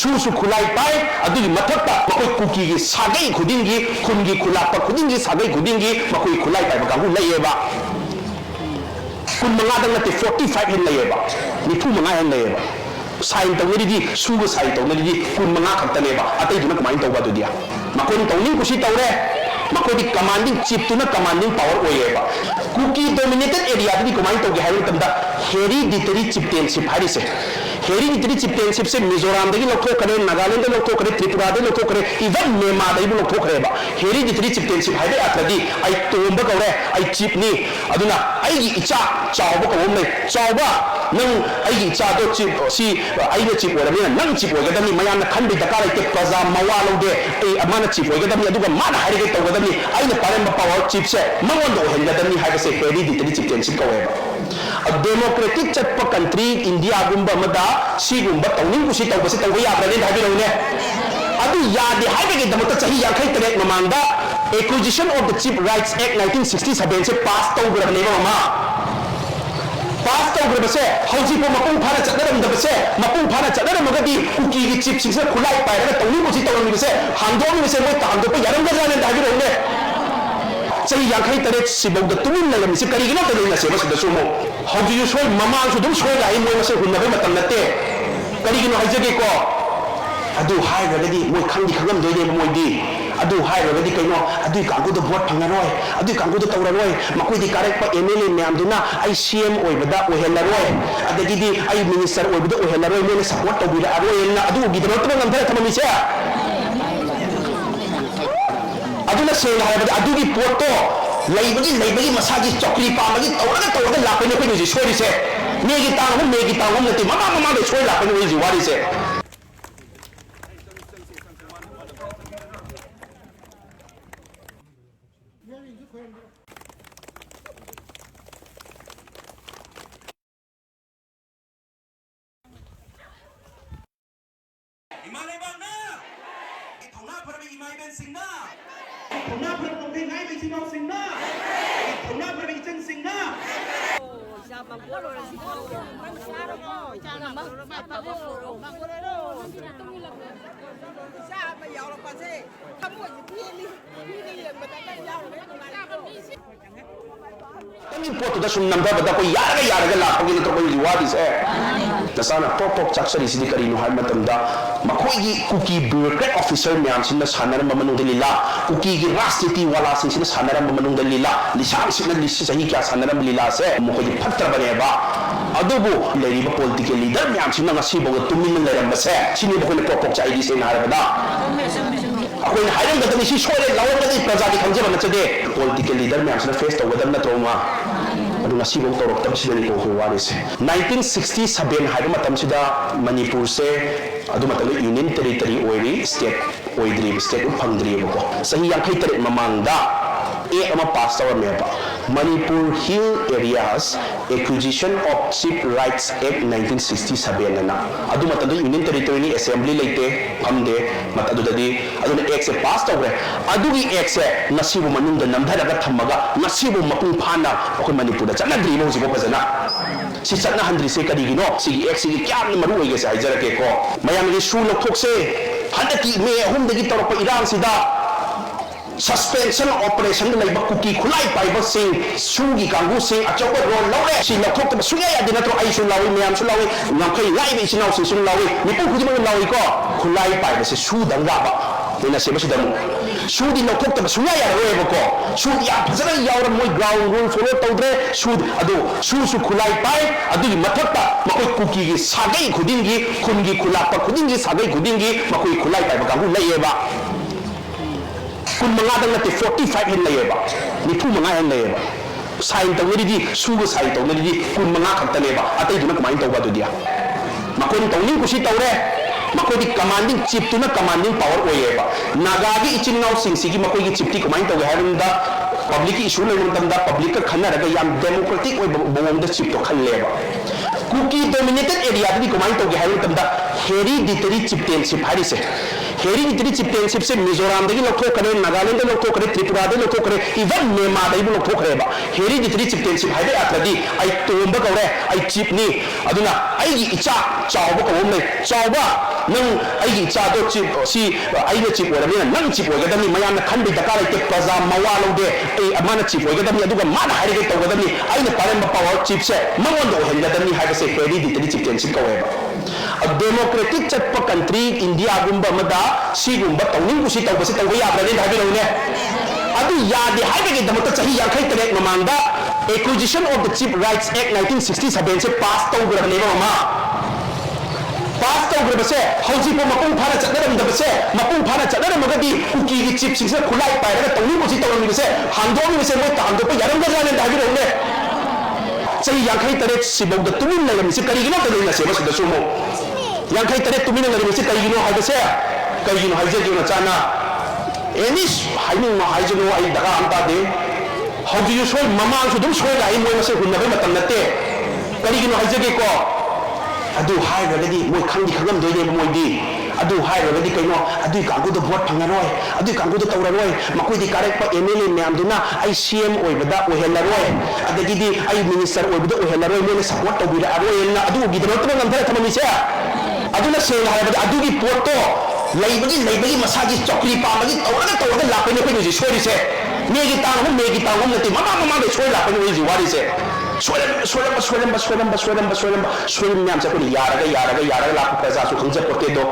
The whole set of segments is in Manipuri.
ꯁꯨꯁꯨ ꯈꯨꯠꯂꯥꯏ ꯄꯥꯏ ꯑꯗꯨꯒꯤ ꯃꯊꯛꯇ ꯃꯈꯣꯏ ꯀꯨꯀꯤꯒꯤ ꯁꯥꯒꯩ ꯈꯨꯗꯤꯡꯒꯤ ꯈꯨꯟꯒꯤ ꯈꯨꯜꯂꯥꯛꯄ ꯈꯨꯗꯤꯡꯒꯤ ꯁꯥꯒꯩ ꯈꯨꯗꯤꯡꯒꯤ ꯃꯈꯣꯏ ꯈꯨꯠꯂꯥꯏ ꯄꯥꯏꯕ ꯀꯥꯡꯕꯨ ꯂꯩꯌꯦꯕ 15ꯗ ꯅꯠꯇꯦ 45 ꯍꯦꯟ ꯂꯩꯌꯦꯕ 95 ꯍꯦꯟ ꯂꯩꯌꯦꯕ साइन तौनदी सूग साइन तौनदी 15 खतनेबा अतैदुना कमाइन तौबा दुदी मकोन तौनिंग कुसी तौरे मकोदी कमांडिंग चीफ तुना कमांडिंग पावर ओयेबा कुकी डोमिनेटेड एरिया दी कमाइन तौगे हाइव तमदा हेरिडिटरी चिफ्टेनशिप हारिसे हेरिडिटरी चिफ्टेनशिप से मिजोरम दगी लौथोकरे नागालैंड दगी लौथोकरे त्रिपुरा दगी लौथोकरे इवन मेमा दगी लौथोकरेबा हेरिडिटरी चिफ्टेनशिप हाइबे अथदी आई तोंबा कौरे आई चिफनी अदुना आई इचा चावबा कौम ले चावबा नंग आई इचा दो चिफ सी आई चिफ ओरमिना नंग चिफ ओगदमी मयाम खंबी दरकार लेते प्रजा मवा लौदे ए अमाना चिफ ओगदमी अदुगा माना हाइगे तौगदमी आई पारेंबा पावर चिफ से मंगोंदो हेलगदमी हाइबसे hereditary चिफ्टेनशिप कौवेबा democratic Chatap country India गुंबा मदा सिगुंबा तौनिंग कुसी तौबसे तौबा याब्रने हाइबिरौने अदु यादे हाइबेगे दमत चाही 53 ममांगदा acquisition of the chief rights act 1967 से पास तौग्रबने मामा पास तौग्रबसे हौजिपो मपुंग फाना चदरमदबसे मपुंग फाना चदरमगदी कुकी की चिफ सिंसे खुलाई पाइरगा तौनिंग कुसी तौरमिसे हांदोंगिसे मोय तांदोपा यारंगजाने हाइबिरौने चाही 53 सिबौद तुमिन ललमिसे करिगिनो तदुना सेबसदा सुमो हौजियु सोय ममांसु दुम सोय लाई मोय मसे हुनबे मतम नते करिगिनो हाइजगे को अदु हाइरगदी मोय खंगी खंगम दोइने मोयदी अदु हाइरगदी कइनो अदु कांगुदो वोट फंगरोय अदु कांगुदो तौररोय मकोइदी कारेक्पा एमएलए म्यामदुना आई सीएम ओइबदा ओहेलरोय अदगिदी आई मिनिस्टर ओइबदा ओहेलरोय मोने सपोर्ट तौबिरा अरोयना अदु गिदमत नंदर थममिसे अदुना सेना हाइबदा अदुगी पोटो लेबगी मसागी चौकरी पामगी तौरगा लापने कोइ जी सोरिसे मेगी तांगम नते ममा दे सोय लापने जी वारिसे इमाले बाना थौना फरबे इमाई बेन सिंगना थौना फरब तोंदे नाइ बे सिनाव सिंगना थौना फरबे इचन सिंगना पोटुदा सुन नंबरबदा कोई यारगा लापगे नतो कोई वादी से नसाना पॉप चाक्सरी सिदी करिनो हाय मतमदा मखोइगी कुकी ब्यूरोक्रेट ऑफिसर म्याम सिन सानरम मनुंग लीला कुकी की राजनीति वाला सिन सानरम मनुंग लीला लिसा सिन लिस सही क्या सानरम लीला से मखोइगी फत्र बनेबा अदुबु लेरिबा पॉलिटिकल लीडर म्याम सिन ngasi boga tumin leirambase sini bokoi pop chaidi se narabada अखोइन हाइरम गदनी सी सोरे लावगदी प्रजा की खंजे बनचदे पॉलिटिकल लीडर म्याम सिन फेस तौगदम नत्रोमा अदु ngasi bok तौरक्तब सिदनि को वारिसे 1967 हाइरम मतमसिदा मणिपुर से अदु मतलब यूनियन टेरिटरी ओइरी स्टेट ओइद्री स्टेट फंगद्री बको सही 53 ममांगदा एक अमा पास तौरमेबा Manipur hill areas acquisition of chief rights act 1967 ना अदु मतलब यूनियन टेरिटरी असेंबली लेते फमदे मत अदुददी अदुना एक्ट से पास तौरे अदुगी एक्ट से नसीबु मनुंग द नंधरगा थमगा नसीबु मपुंग फाना अखोय मणिपुर दा चनद्री नो जिबो फजना सी चना हंद्री से कदिगिनो सी एक्ट सी क्याम मरु होइगे से हाइजरके को मयाम गी सु लखोक से हंदकी मे अहुम दगी तौरप इरान सिदा सस्पेंशन ऑपरेशन लेबा कुकी खुलाई पाइबा सिंह सुगी कांगू से अचौबा रोल लौरे सी लखोक सुया यादि नत्रो आई सु लावी म्याम सु लावी नखै लाइबे इसिनाव से सु लावी निपु खुदिम लावी को खुलाई पाइबा से सु दंगाबा इना सेबा सिदम सुदी लखोक सुया यारोयबा को सु या फजरा यावर मोय ग्राउंड रूल फॉलो तौद्रे सु अदो सु खुलाई पाइ अदुगी मथक्ता मकोय कुकी की सागै खुदिंगी खुनगी खुलापा खुदिंगी सागै खुदिंगी मकोय खुलाई पाइबा कांगू लैयेबा 15 नते 45 हेन लैयेबा 95 हेन लैयेबा साइन तौनदी सूग साइन तौनदी 15 खतनेबा अतैदुना कमाइन तौबा दुदिया मकोन तौनिंग कुसी तौरे मकोदी कमांडिंग चीफ तुना कमांडिंग पावर ओयेबा नागागी इचिनाव सिंसिगी मकोगी चिफ्टी कमाइन तौगे हारंदा पब्लिक इशू लेमतंदा पब्लिक का खनरगा याम डेमोक्रेटिक ओय बोंगदा चीफ तो खल्लेबा कुकी डोमिनेटेड एरिया दी कमाइन तौगे हारंदा हेरिडिटरी चिफ्टेनशिप हारिसे हेरिडिटरी चिफ्टेनशिप से मिजोरम दगी लौथोकरे नागालैंड दगी लौथोकरे त्रिपुरा दगी लौथोकरे इवन मेमा दगी लौथोकरेबा हेरिडिटरी चिफ्टेनशिप हाइबे अथदी आई तोंबा कौरे आई चिफनी अदुना आई इचा चावबा कौम ले चावबा nang aigi ichado chip si aina chip oramina nang chip oigadami mayamna khanbi dakar ite praja mawa laude ai amana chip oigadami aduga mana hairige tawgadami aina paremba power chip se mangondo hengadami haibase hereditary chip tension kaweba a democratic chatpa country India gumba mada sigumba tawningu si tawbasi tawba yabrane haibirone adu yadi haibige damata chahi yankhai tere mamanda Acquisition of the Chip Rights Act 1967 से पास तो उग्र नहीं होगा पास तो उग्र बसे हौजी को मपुंग फाना चलने में बसे मपुंग फाना चलने में मगर कुकी की चिप सिंह से खुला ही पाएगा तो उन्हीं को सीता उन्हीं बसे हांडों में से वो तांडों पे यारम कर जाने दागी रहने चाहिए यांखई तरह सिबों द तुम्हीं नहीं मिसे करीगिनो तो नहीं नसेबस द सुमो यांखई तरह तुम्हीं नहीं मिसे करीगिनो हाय बसे करीगिनो हाय जे जो न चाना एनिस हाइमिंग में हाय जो आई दगा अंता दे हौजी जो सोई ममांग सुधुम सोई लाई मोई मसे हुन्नबे मतम नते करीगिनो हाय जे को अदु हाय रगदी मोई खंगी खगम दोइने मोई दी अदु हाय रगदी कइनो अदु कांगु दो वोट फंगनोय अदु कांगु दो तौरनोय मकोइदी कारक प एमएलए म्यामदुना आई सीएम ओइबदा ओहेलरोय अदगिदी आई मिनिस्टर ओइबदा ओहेलरोय मोने सपोर्ट तौबिरा अरोय ना अदु गिदनोतम गंधर थममिसे अदुना सेना हायबदा अदुगी पोटो लैबगी मसागी चौकरी पामगी तौरगा लापने कोइ जी सोरिसे मेगी तांग नति ममा दे सोइ लापने जी वारी से सोरम म्याम से कोइ यारगा लाप प्रजा सु खंजे पोते दो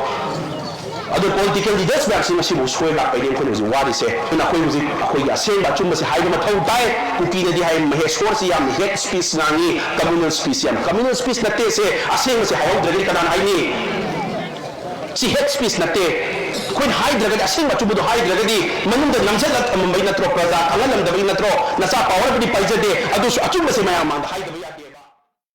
अदो पॉलिटिकल लीडर्स बैक्सी मसी बु सोइ लापने कोइ जी वारी से ना कोइ जी कोइ असेंबा चुम से हाइग मथौ ताय कुकी ने दी हाइ महेश्वर से याम हेड स्पीच नांगी कम्युनल स्पीच नते से असेंग से हाउ द्रगे कदान हाइनी सी हेड स्पीच नते कोई हाइद्रगदी असेंग बचुबदो हाइद्रगदी मनुंद नंजल थमबई नत्रो प्रजा खंगलमदबई नत्रो नसा पावर बडी पाइजदे अदुसु अचुबसे मयाम हाइद